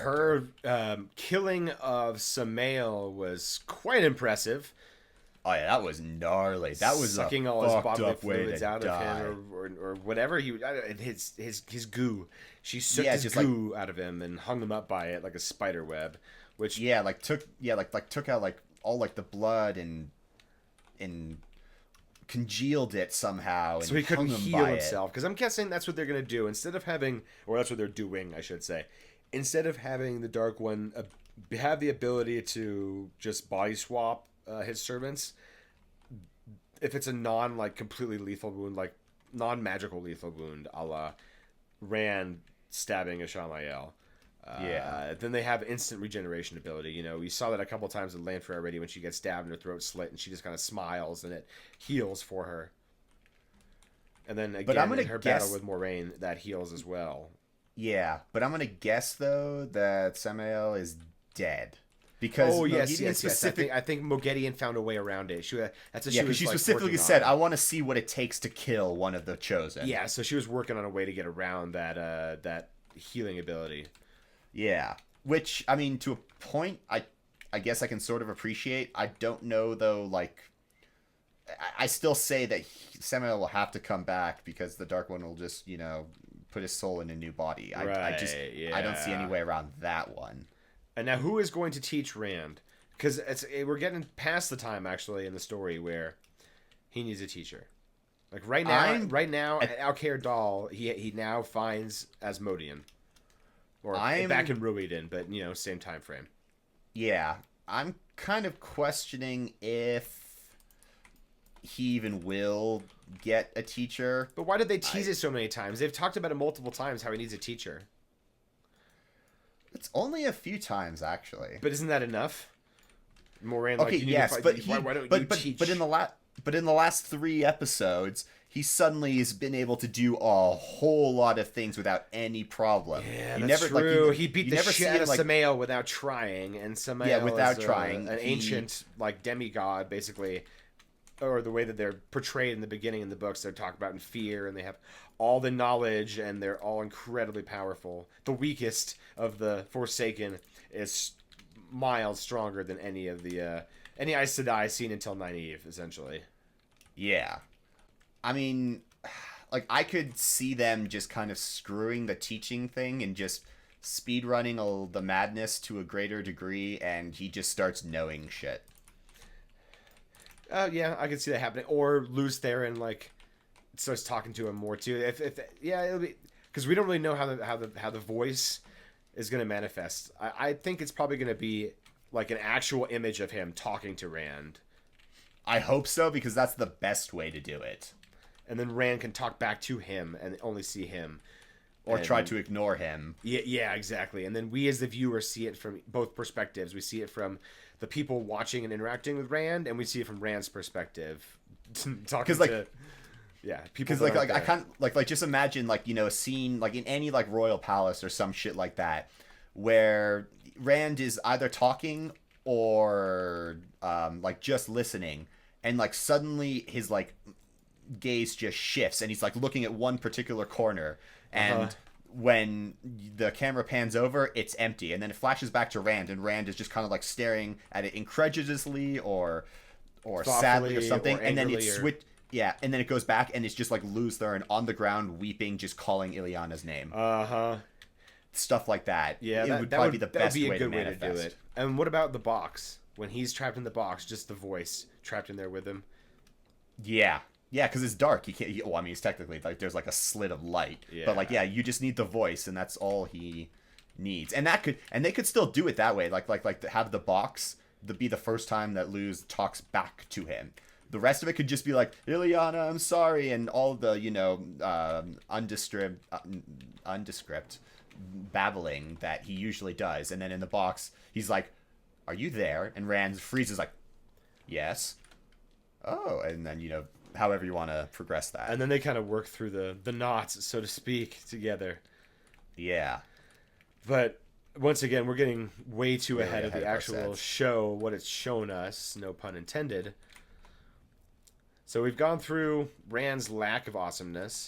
Her killing of Sammael was quite impressive. Oh yeah, that was gnarly. That was a Sucking all his fucked bodily up way fluids to out of die. him, or whatever his goo. She sucked Yeah, his just like goo out of him and hung him up by it like a spider web, which like took out like all like the blood and congealed it somehow so and he hung couldn't him heal by it. himself. Because I'm guessing that's what they're gonna do instead of having, or that's what they're doing, I should say. Instead of having the Dark One have the ability to just body swap his servants, if it's a non like completely lethal wound, like non magical lethal wound, a la Rand stabbing a Shamael. Yeah. Then they have instant regeneration ability. You know, we saw that a couple times in Lanfear already when she gets stabbed and her throat slit, and she just kind of smiles and it heals for her. And then But I'm again gonna in her battle guess with Moraine, that heals as well. Yeah, but I'm gonna guess though that Sammael is dead because Oh yes, Moghedien yes, yes. specific. I think Moghedien found a way around it. That's what Yeah, she because was she like specifically working said, on. "I want to see what it takes to kill one of the chosen." Yeah, so she was working on a way to get around that healing ability. Yeah, which I mean, to a point, I guess I can sort of appreciate. I don't know though. Like, I still say that Sammael will have to come back because the Dark One will just put his soul in a new body. I don't see any Yeah. way around that one. And now, who is going to teach Rand? Because we're getting past the time actually in the story where he needs a teacher. Like right now, at- Alcair Dal he now finds Asmodean, or I'm back in Ruiden, but same time frame. Yeah, I'm kind of questioning if he even will get a teacher. But why did they tease I, it so many times? They've talked about it multiple times how he needs a teacher. it's only a few times actually. But isn't that enough? Moraine, Okay, like you need yes, to but why don't you teach? but in the last 3 episodes, he suddenly has been able to do a whole lot of things without any problem. Yeah, you that's never true. like He beat you the never shit see out him of like Sammael without trying, and Sammael without is trying. an ancient like demigod, basically, or the way that they're portrayed in the beginning in the books. They're talked about in fear, and they have all the knowledge, and they're all incredibly powerful. The weakest of the Forsaken is miles stronger than any of the any Aes Sedai seen until Nynaeve, essentially. Yeah, I mean, like I could see them just kind of screwing the teaching thing and just speed running the madness to a greater degree, and he just starts knowing shit. Yeah, I could see that happening. Or Luz Theron like starts talking to him more too. If yeah, it'll be because we don't really know how the voice is going to manifest. I think it's probably going to be like an actual image of him talking to Rand, I hope so because that's the best way to do it. and then Rand can talk back to him and only see him, Or and try to ignore him. yeah, exactly. And then we as the viewer see it from both perspectives. We see it from the people watching and interacting with Rand, and we see it from Rand's perspective, talking Like, to yeah people. Because that aren't I there. can't like just imagine a scene like in any like royal palace or some shit like that, where Rand is either talking or like just listening, and like suddenly his like gaze just shifts and he's like looking at one particular corner, and when the camera pans over, it's empty, and then it flashes back to Rand, and Rand is just kind of like staring at it incredulously or sadly or something, or and then it angrily, or switch. Yeah, and then it goes back, and it's just like Luz Theron on the ground weeping, just calling Ileana's name. Stuff like that. Yeah, it that, would that probably would be the that would best be a way good to way to manifest. do it. And what about the box when he's trapped in the box? Just the voice trapped in there with him. Yeah, yeah, because it's dark. You can't. Well, I mean, it's technically like there's like a slit of light, but like Yeah. you just need the voice, and that's all he needs. And they could still do it that way, like have the box be the first time that Luz talks back to him. The rest of it could just be like, Ileana, I'm sorry, and all the undescript babbling that he usually does. And then in the box, he's like, "Are you there?" And Rand freezes like, "Yes." Oh, and then however you want to progress that. And then they kind of work through the knots, so to speak, together. Yeah. But once again, we're getting way too Really ahead of ahead the of actual ourselves. show, what it's shown us, no pun intended. So we've gone through Rand's lack of awesomeness.